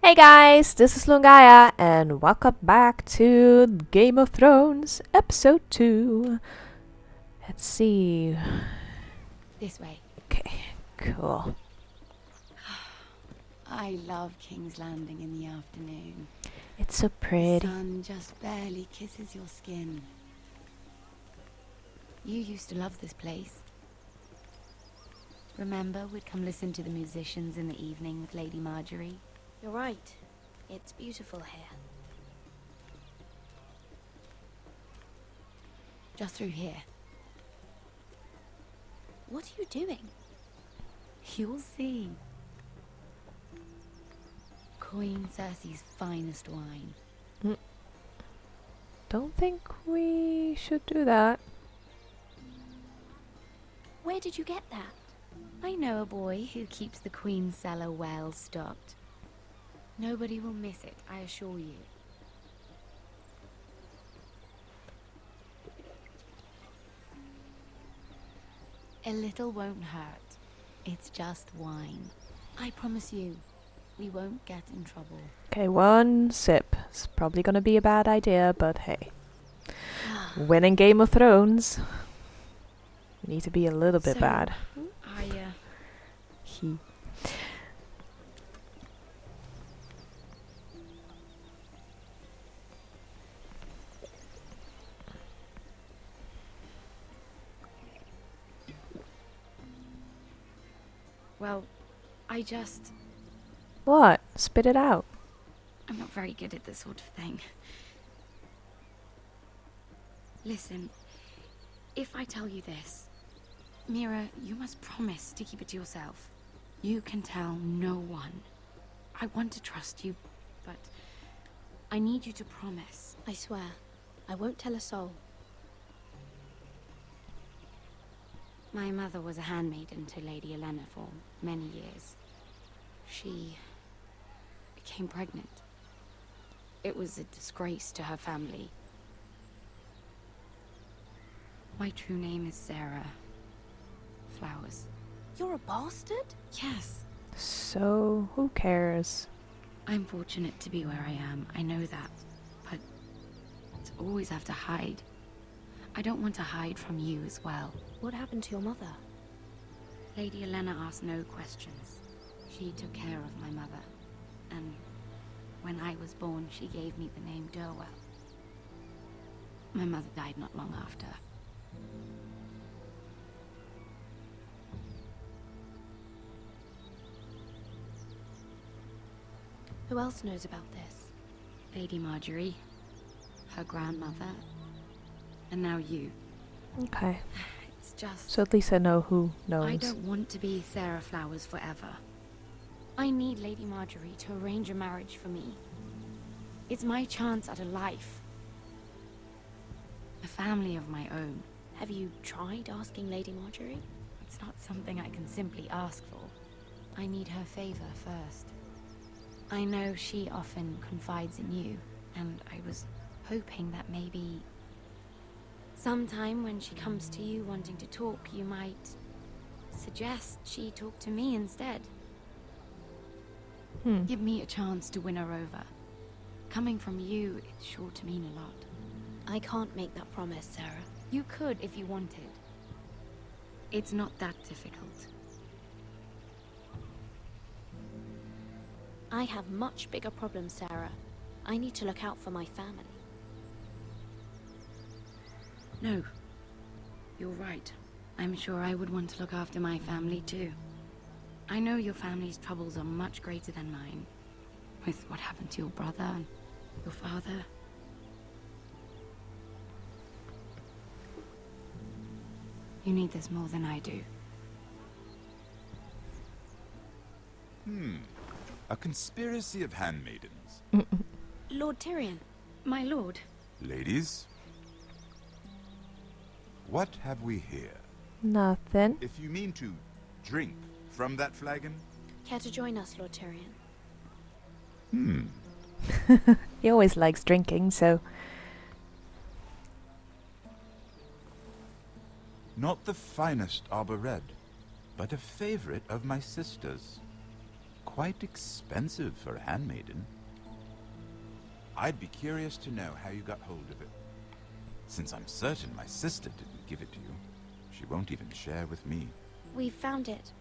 Hey guys, this is Lungaya, and welcome back to Game of Thrones Episode 2. Let's see. This way. Okay, cool. I love King's Landing in the afternoon. It's so The pretty. sun just barely kisses your skin. You used to love this place. Remember, we'd come listen to the musicians in the evening with Lady Marjorie? You're right. It's beautiful here. Just through here. What are you doing? You'll see. Queen Cersei's finest wine. Don't think we should do that. Where did you get that? I know a boy who keeps the Queen's cellar well stocked. Nobody will miss it, I assure you. A little won't hurt. It's just wine. I promise you, we won't get in trouble. Okay, one sip. It's probably gonna be a bad idea, but hey. Winning Game of Thrones. We need to be a little bit So, bad. He. Well, I just... What? Spit it out. I'm not very good at this sort of thing. Listen, if I tell you this, Mira, you must promise to keep it to yourself. You can tell no one. I want to trust you, but I need you to promise. I swear, I won't tell a soul. My mother was a handmaiden to Lady Olenna for many years. She became pregnant. It was a disgrace to her family. My true name is Sarah Flowers. You're a bastard? Yes. So, who cares? I'm fortunate to be where I am, I know that. But to always have to hide. I don't want to hide from you as well. What happened to your mother? Lady Olenna asked no questions. She took care of my mother. And when I was born, she gave me the name Durwell. My mother died not long after. Who else knows about this? Lady Marjorie, her grandmother, and now you. Okay. It's just... So at least I know who knows. I don't want to be Sarah Flowers forever. I need Lady Marjorie to arrange a marriage for me. It's my chance at a life. A family of my own. Have you tried asking Lady Marjorie? It's not something I can simply ask for. I need her favor first. I know she often confides in you, and I was hoping that maybe sometime when she comes to you wanting to talk, you might suggest she talk to me instead. Give me a chance to win her over. Coming from you, it's sure to mean a lot. I can't make that promise, Sarah. You could if you wanted. It's not that difficult. I have much bigger problems, Sarah. I need to look out for my family. No. You're right. I'm sure I would want to look after my family too. I know your family's troubles are much greater than mine. With what happened to your brother and your father. You need this more than I do. A conspiracy of handmaidens. Lord Tyrion. My lord. Ladies, what have we here? Nothing. If you mean to drink from that flagon, Care to join us, Lord Tyrion? He always likes drinking, so... not the finest arbor red, but a favorite of my sister's. quite expensive for a handmaiden. I'd be curious to know how you got hold of it. Since I'm certain my sister didn't give it to you, she won't even share with me. We found it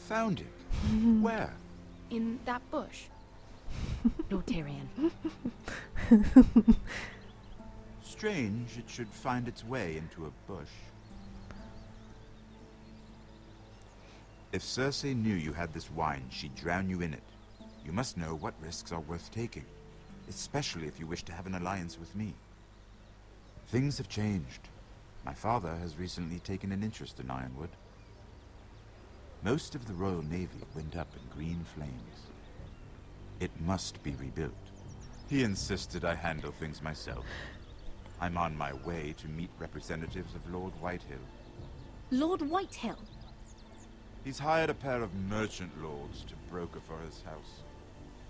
Found it? Where? in that bush. Lord Tyrion. Strange it should find its way into a bush. If Cersei knew you had this wine, she'd drown you in it. You must know what risks are worth taking, especially if you wish to have an alliance with me. Things have changed. My father has recently taken an interest in Ironwood. Most of the Royal Navy went up in green flames. It must be rebuilt. He insisted I handle things myself. I'm on my way to meet representatives of Lord Whitehill. Lord Whitehill? He's hired a pair of merchant lords to broker for his house.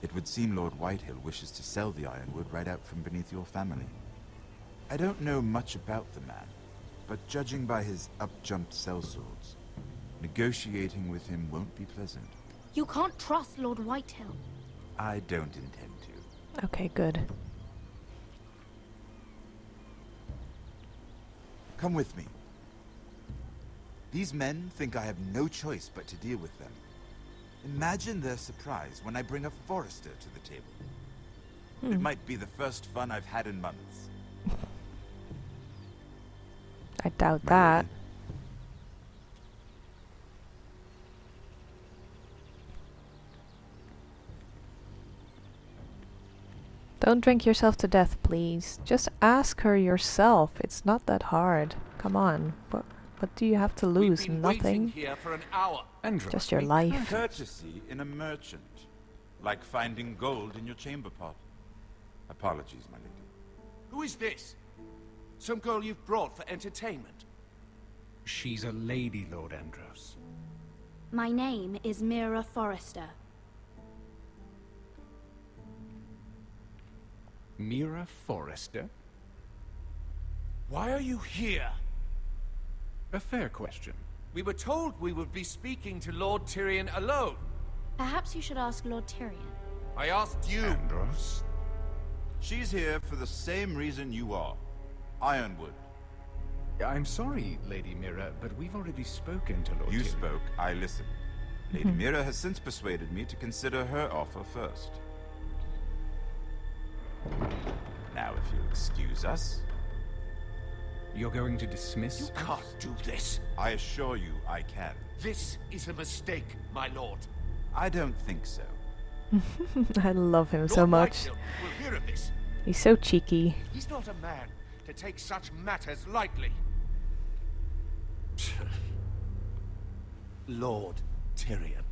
It would seem Lord Whitehill wishes to sell the Ironwood right out from beneath your family. I don't know much about the man, but judging by his up-jumped sellswords, negotiating with him won't be pleasant. You can't trust Lord Whitehill. I don't intend to. Okay, good. Come with me. These men think I have no choice but to deal with them. Imagine their surprise when I bring a forester to the table. It might be the first fun I've had in months. I doubt My that. lady. Don't drink yourself to death, please. Just ask her yourself. It's not that hard. Come on. What do you have to lose? We've been waiting Nothing. here for an hour. Andros, Just your be life. kind. Courtesy in a merchant. Like finding gold in your chamber pot. Apologies, my lady. Who is this? Some girl you've brought for entertainment? She's a lady, Lord Andros. My name is Mira Forrester. Mira Forrester? Why are you here? A fair question. We were told we would be speaking to Lord Tyrion alone. Perhaps you should ask Lord Tyrion. I asked you. Andros? She's here for the same reason you are. Ironwood. I'm sorry, Lady Mira, but we've already spoken to Lord You Tyrion. spoke, I listened. Lady Mira has since persuaded me to consider her offer first. Now, if you'll excuse us, You're going to dismiss You us? can't do this. I assure you I can. This is a mistake, my lord. I don't think so. I love him so Lord much. Whitehill will hear of this. He's so cheeky. He's not a man to take such matters lightly. Lord Tyrion.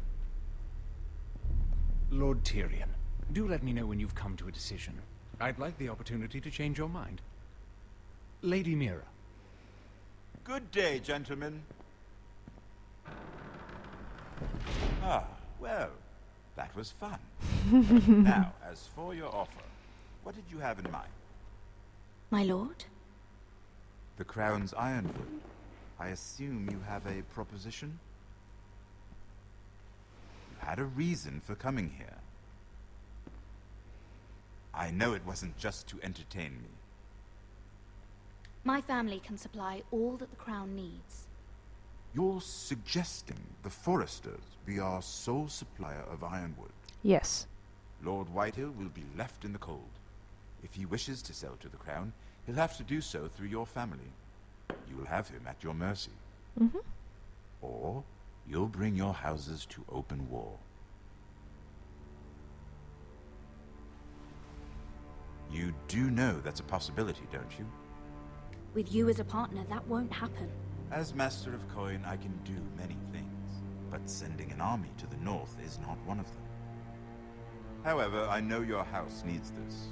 Lord Tyrion, do let me know when you've come to a decision. I'd like the opportunity to change your mind. Lady Mira. Good day, gentlemen. Ah, well, that was fun. Now, as for your offer, what did you have in mind? My lord? The Crown's Ironwood. I assume you have a proposition? You had a reason for coming here. I know it wasn't just to entertain me. My family can supply all that the Crown needs. You're suggesting the Foresters be our sole supplier of ironwood. Yes. Lord Whitehill will be left in the cold. If he wishes to sell to the Crown, he'll have to do so through your family. You will have him at your mercy. Or you'll bring your houses to open war. You do know that's a possibility, don't you? With you as a partner, that won't happen. As Master of Coin, I can do many things, but sending an army to the north is not one of them. However, I know your house needs this.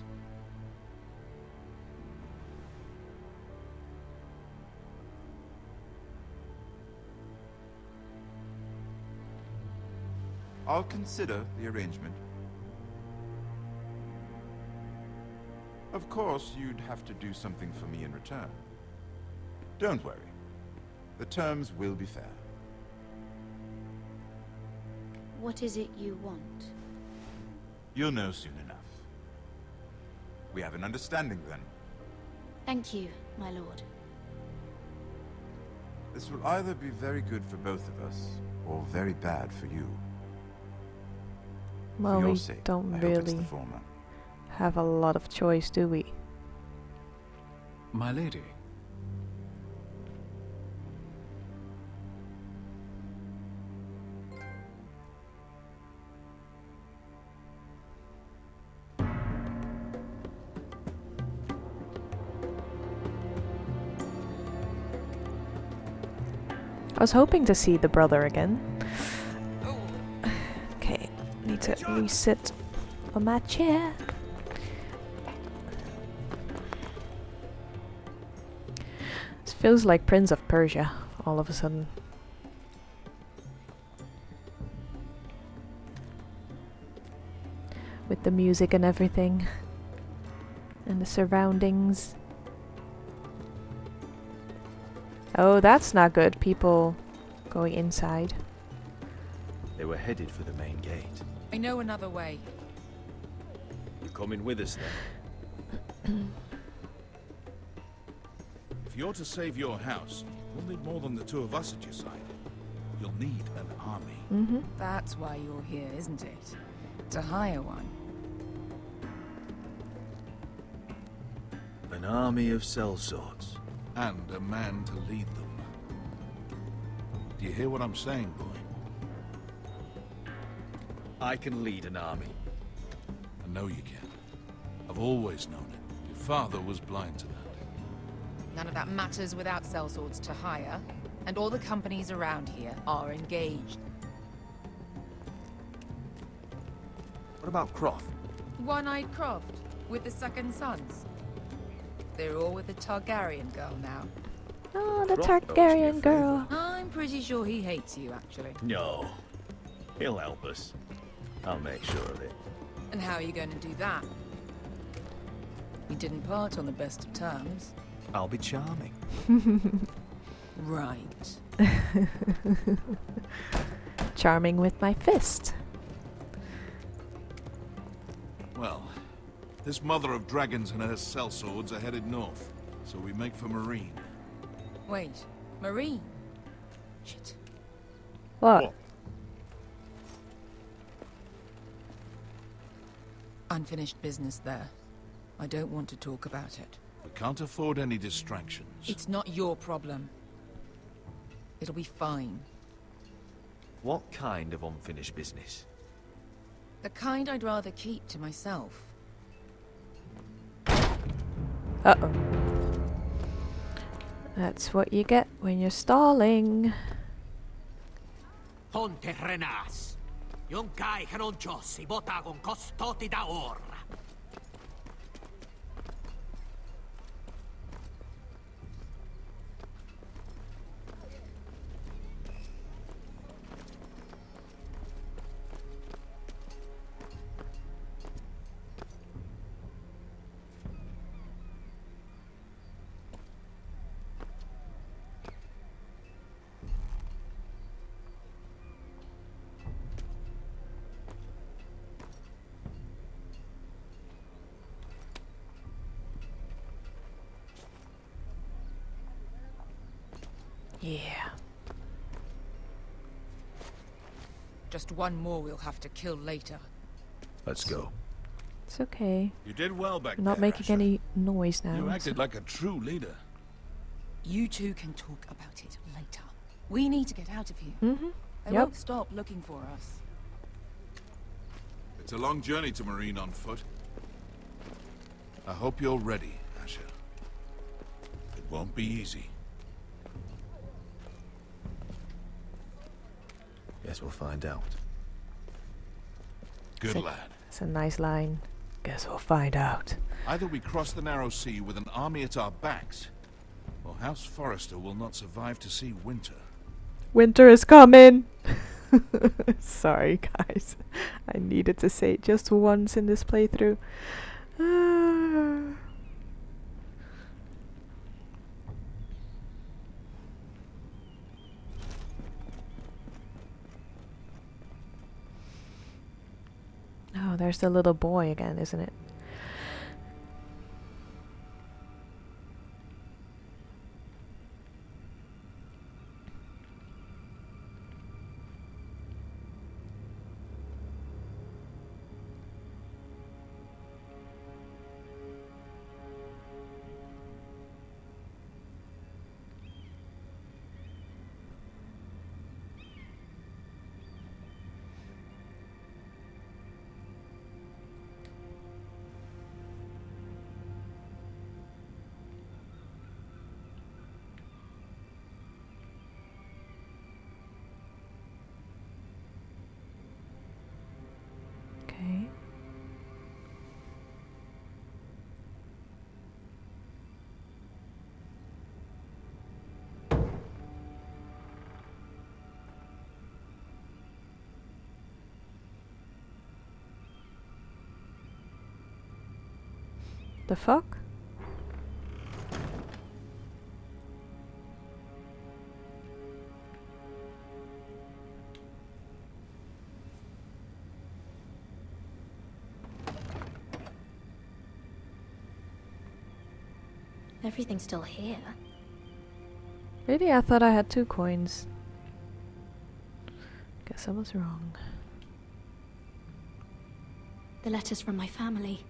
I'll consider the arrangement. Of course, you'd have to do something for me in return. Don't worry. The terms will be fair. What is it you want? You'll know soon enough. We have an understanding then. Thank you, my lord. This will either be very good for both of us, or very bad for you. Well, for your we sake, don't I hope it's the really former. have a lot of choice, do we? My lady. I was hoping to see the brother again. Okay, need to resit on my chair. This feels like Prince of Persia all of a sudden. With the music and everything. And the surroundings. Oh, that's not good. People going inside. They were headed for the main gate. I know another way. You coming with us then? If you're to save your house, you'll need more than the two of us at your side. You'll need an army. Mm-hmm. That's why you're here, isn't it? To hire one. An army of sellswords. And a man to lead them. Do you hear what I'm saying, boy? I can lead an army. I know you can. I've always known it. Your father was blind to that. None of that matters without sellswords to hire. And all the companies around here are engaged. What about Croft? One-eyed Croft, with the second sons. They're all with the Targaryen girl now. Oh, the Croft owes me a Targaryen favour. girl. I'm pretty sure he hates you, actually. No. He'll help us. I'll make sure of it. And how are you going to do that? You didn't part on the best of terms. I'll be charming. Right. Charming with my fist. Well, this mother of dragons and her sellswords are headed north, so we make for Marine. Wait, Marine? Shit. What? Unfinished business there. I don't want to talk about it. We can't afford any distractions. It's not your problem. It'll be fine. What kind of unfinished business? The kind I'd rather keep to myself. Uh-oh. That's what you get when you're stalling. Ponte renas. Yung kai kanonchos ibota con costoti da ora. Yeah. Just one more we'll have to kill later. Let's go. It's okay. You did well back I'm not there, making Asher. any noise now. You acted like a true leader. You two can talk about it later. We need to get out of here. Mm-hmm. They Yep. won't stop looking for us. It's a long journey to Marine on foot. I hope you're ready, Asher. It won't be easy. Guess we'll find out. Good Sick. lad. It's a nice line. Guess we'll find out. Either we cross the narrow sea with an army at our backs, or House Forrester will not survive to see winter. Winter is coming! Sorry, guys. I needed to say it just once in this playthrough. Oh, There's the little boy again, isn't it? Okay. The fuck? Everything's still here. Really? I thought I had 2 coins. Guess I was wrong. The letters from my family.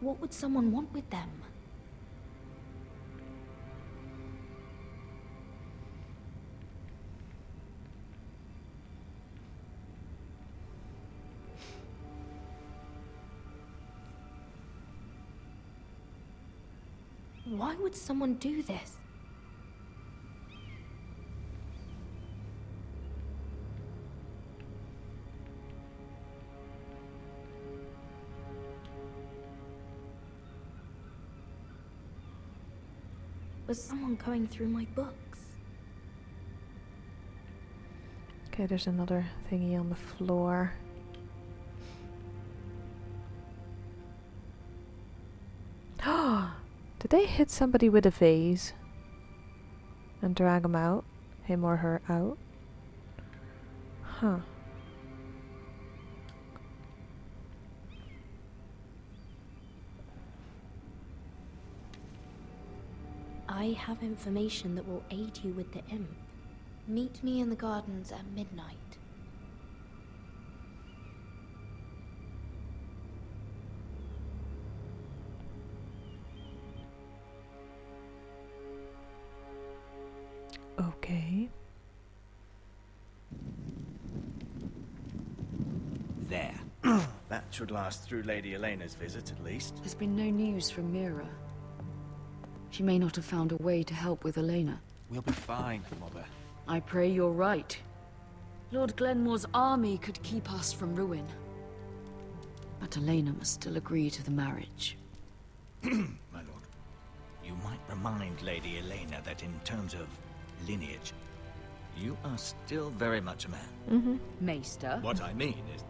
What would someone want with them? Why would someone do this? Was someone going through my books? Okay, there's another thingy on the floor. Did they hit somebody with a vase and drag him out? Him or her out? Huh. I have information that will aid you with the imp. Meet me in the gardens at midnight. Okay. There. That should last through Lady Elena's visit, at least. There's been no news from Mira. She may not have found a way to help with Elena. We'll be fine, Mother. I pray you're right. Lord Glenmore's army could keep us from ruin. But Elena must still agree to the marriage. My lord, you might remind Lady Elena that in terms of lineage, you are still very much a man. Mm-hmm. Maester? What I mean is,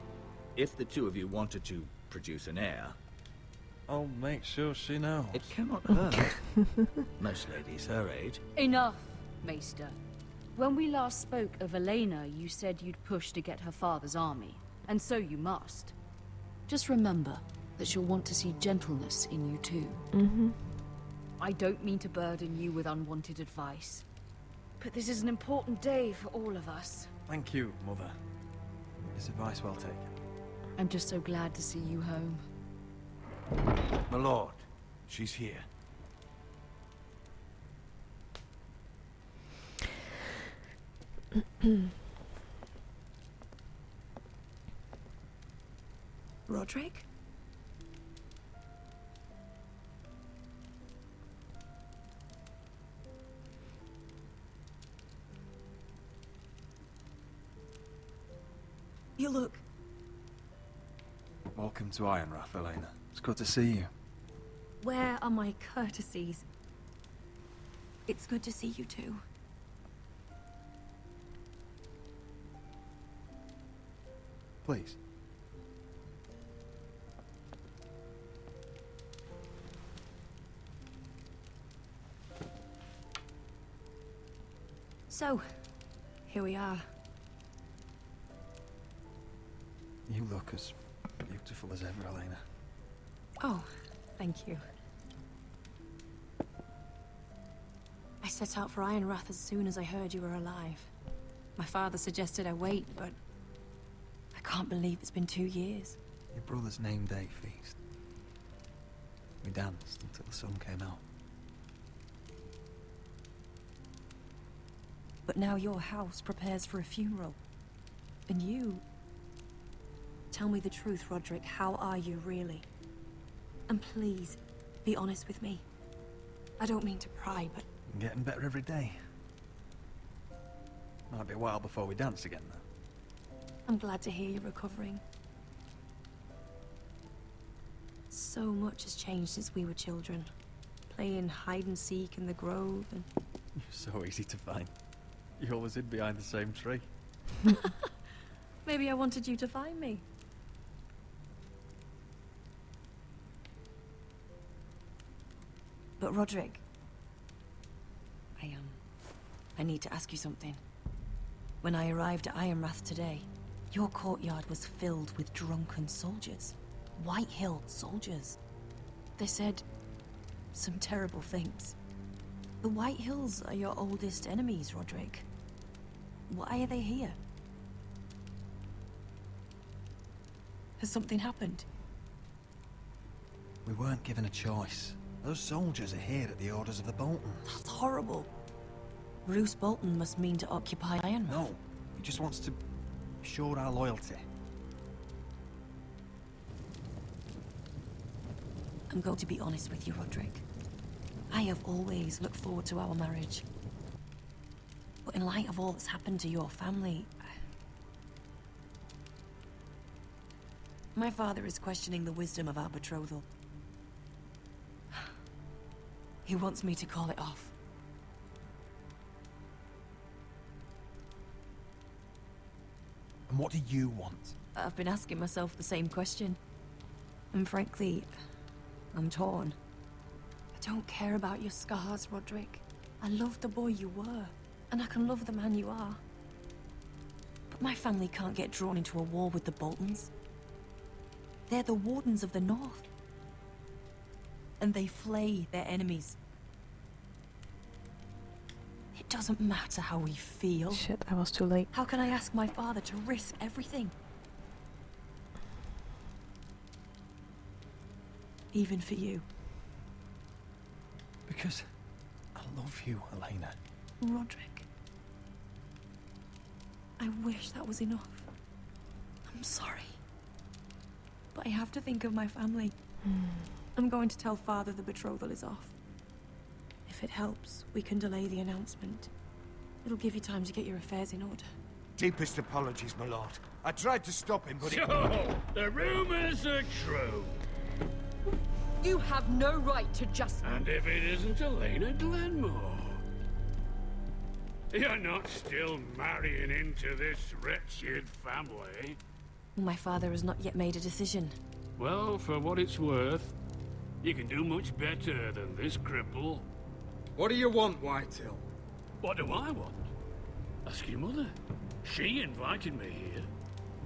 if the two of you wanted to produce an heir, I'll make sure she knows. it cannot hurt. Most ladies her age. Enough, Maester. When we last spoke of Elena, you said you'd push to get her father's army. And so you must. Just remember that she'll want to see gentleness in you too. Mm-hmm. I don't mean to burden you with unwanted advice. But this is an important day for all of us. Thank you, Mother. This advice well taken. I'm just so glad to see you home. My lord, she's here. Roderick? You look... Welcome to Ironrath, Elena. It's good to see you. Where are my courtesies? It's good to see you too. Please. So, here we are. You look as you beautiful as ever, Elena. Oh, thank you. I set out for Ironrath as soon as I heard you were alive. My father suggested I wait, but I can't believe it's been 2 years. Your brother's name day feast. We danced until the sun came out. But now your house prepares for a funeral. And you... Tell me the truth, Roderick. How are you, really? And please, be honest with me. I don't mean to pry, but... I'm getting better every day. Might be a while before we dance again, though. I'm glad to hear you're recovering. So much has changed since we were children. Playing hide and seek in the grove and... You're so easy to find. You always hid behind the same tree. Maybe I wanted you to find me. But Roderick... I need to ask you something. When I arrived at Ironrath today, your courtyard was filled with drunken soldiers. White Hill soldiers. They said some terrible things. The White Hills are your oldest enemies, Roderick. Why are they here? Has something happened? We weren't given a choice. Those soldiers are here at the orders of the Boltons. That's horrible. Roose Bolton must mean to occupy Ironrath. No, he just wants to show our loyalty. I'm going to be honest with you, Roderick. I have always looked forward to our marriage. But in light of all that's happened to your family... My father is questioning the wisdom of our betrothal. He wants me to call it off. And what do you want? I've been asking myself the same question. And frankly, I'm torn. I don't care about your scars, Roderick. I love the boy you were, and I can love the man you are. But my family can't get drawn into a war with the Boltons. They're the Wardens of the North. And they flay their enemies. It doesn't matter how we feel. Shit, I was too late. How can I ask my father to risk everything? Even for you. Because I love you, Elena. Roderick. I wish that was enough. I'm sorry. But I have to think of my family. I'm going to tell Father the betrothal is off. If it helps, we can delay the announcement. It'll give you time to get your affairs in order. Deepest apologies, my lord. I tried to stop him, but So, the rumors are true. You have no right to just... And if it isn't Elena Glenmore? You're not still marrying into this wretched family? My father has not yet made a decision. Well, for what it's worth, you can do much better than this cripple. What do you want, Whitehill? What do I want? Ask your mother. She invited me here.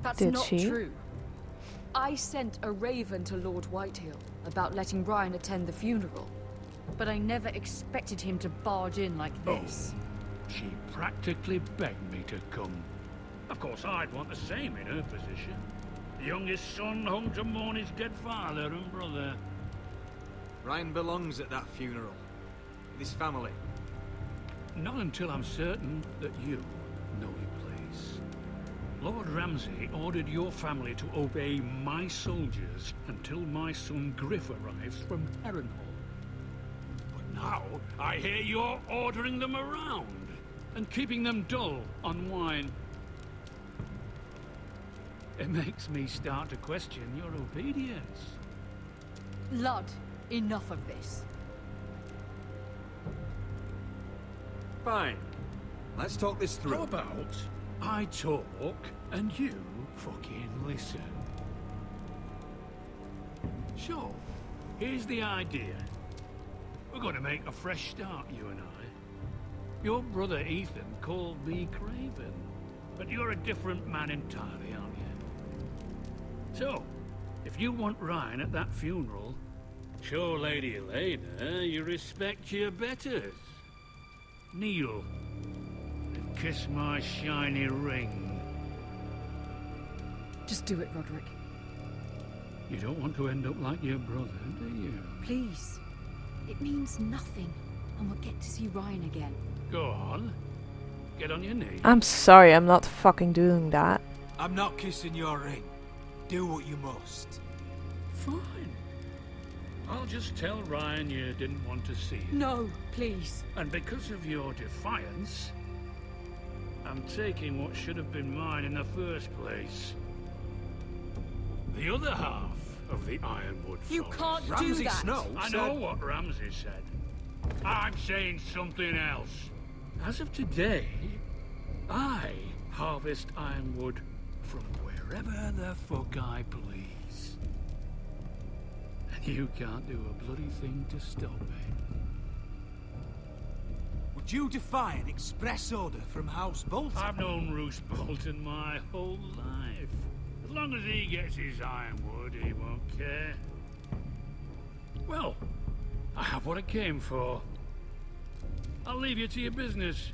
That's Did not she? true. I sent a raven to Lord Whitehill about letting Brian attend the funeral. But I never expected him to barge in like this. She practically begged me to come. Of course, I'd want the same in her position. The youngest son home to mourn his dead father and brother. Ryan belongs at that funeral. With his family. Not until I'm certain that you know your place. Lord Ramsay ordered your family to obey my soldiers until my son Griff arrives from Harrenhal. But now, I hear you're ordering them around and keeping them dull on wine. It makes me start to question your obedience. Lud, enough of this. Fine. Let's talk this through. How about I talk and you fucking listen? So, here's the idea. We're going to make a fresh start, you and I. Your brother Ethan called me Craven, but you're a different man entirely, aren't you? So, If you want Ryan at that funeral, show Lady Elena you respect your betters. Kneel and kiss my shiny ring. Just do it, Roderick. You don't want to end up like your brother, do you? Please. It means nothing, and we'll get to see Ryan again. Go on. Get on your knees. I'm sorry, I'm not fucking doing that. I'm not kissing your ring. Do what you must. Fine. I'll just tell Ryan you didn't want to see him. No, please. And because of your defiance, I'm taking what should have been mine in the first place. The other half of the Ironwood You Forest. can't Ramsay do that. Snow I know what Ramsay said. I'm saying something else. As of today, I harvest ironwood from wherever the fuck I please. And you can't do a bloody thing to stop me. Would you defy an express order from House Bolton? I've known Roose Bolton my whole life. As long as he gets his ironwood, he won't care. Well, I have what I came for. I'll leave you to your business.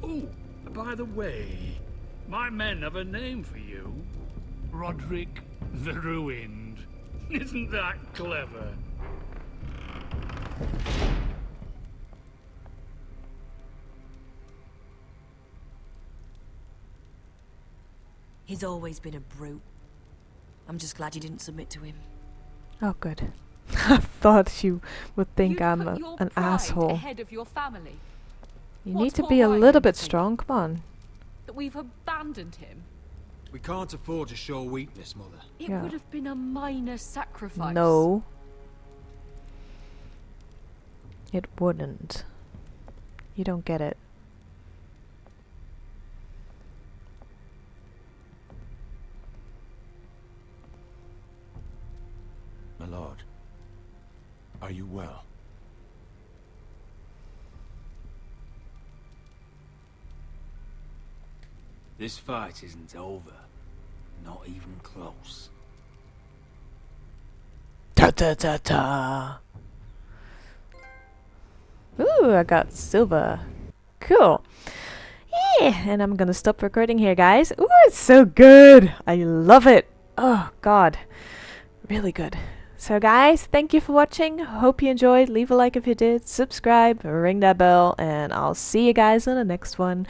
Oh, by the way, my men have a name for you. Roderick the Ruined. Isn't that clever? He's always been a brute. I'm just glad you didn't submit to him. Oh, good. I thought she would think You've I'm put your an pride asshole. ahead of your family. You What's need to poor be a Ryan little bit think? strong, come on. That we've abandoned him. We can't afford to show weakness, Mother. It Yeah. would have been a minor sacrifice. No. It wouldn't. You don't get it. My lord, are you well? This fight isn't over. Not even close. Ta ta ta ta. Ooh, I got silver. Cool. Yeah, and I'm gonna stop recording here, guys. Ooh, it's so good. I love it. Oh, God. Really good. So, guys, thank you for watching. Hope you enjoyed. Leave a like if you did. Subscribe, ring that bell, and I'll see you guys on the next one.